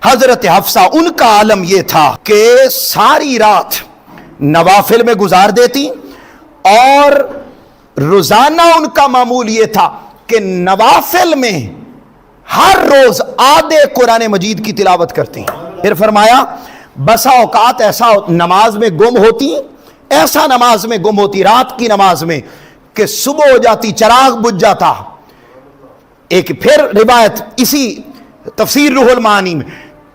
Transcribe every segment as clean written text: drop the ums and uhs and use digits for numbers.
حضرت حفصہ उनका आलम ये था कि सारी रात नवाफिल में गुजार देती और रोजाना उनका मामूल ये था कि नवाफिल में हर रोज आधे कुरान मजीद की तिलावत करती। फिर फरमाया बसा औकात ऐसा नमाज में गुम होती, ऐसा नमाज में गुम होती रात की नमाज में कि सुबह हो जाती, चिराग बुझ जाता। एक फिर रिवायत इसी तफसीर रूहुल मानी में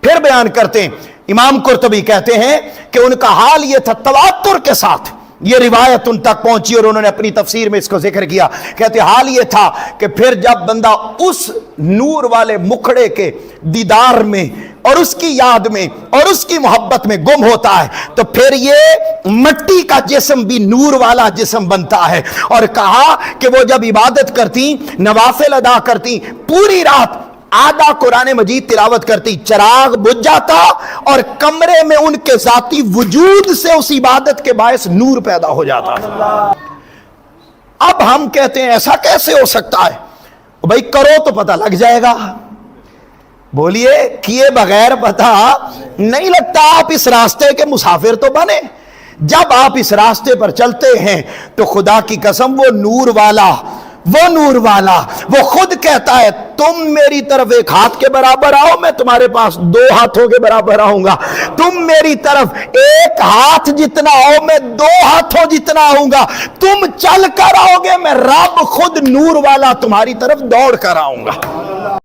फिर बयान करते हैं, इमाम कुर्तुबी कहते हैं कि उनका हाल यह था, तवातुर के साथ ये रिवायत उन तक पहुंची और उन्होंने अपनी तफसीर में इसको जिक्र किया। कहते हाल ये था कि फिर जब बंदा उस नूर वाले मुखड़े के दीदार में और उसकी याद में और उसकी मोहब्बत में गुम होता है तो फिर ये मिट्टी का जिस्म भी नूर वाला जिस्म बनता है। और कहा कि वो जब इबादत करती, नवाफिल अदा करती, पूरी रात आधा कुरान मजीद तिलावत करती, चिराग बुझ जाता और कमरे में उनके जाती वजूद से उस इबादत के बायस नूर पैदा हो जाता। अब हम कहते हैं ऐसा कैसे हो सकता है? भाई करो तो पता लग जाएगा। बोलिए, किए बगैर पता नहीं लगता। आप इस रास्ते के मुसाफिर तो बने। जब आप इस रास्ते पर चलते हैं तो खुदा की कसम वो नूर वाला वो खुद कहता है तुम मेरी तरफ एक हाथ के बराबर आओ, मैं तुम्हारे पास 2 हाथों के बराबर आऊंगा। तुम मेरी तरफ एक हाथ जितना आओ, मैं 2 हाथों जितना आऊंगा। तुम चल कर आओगे, मैं रब खुद नूर वाला तुम्हारी तरफ दौड़ कर आऊंगा।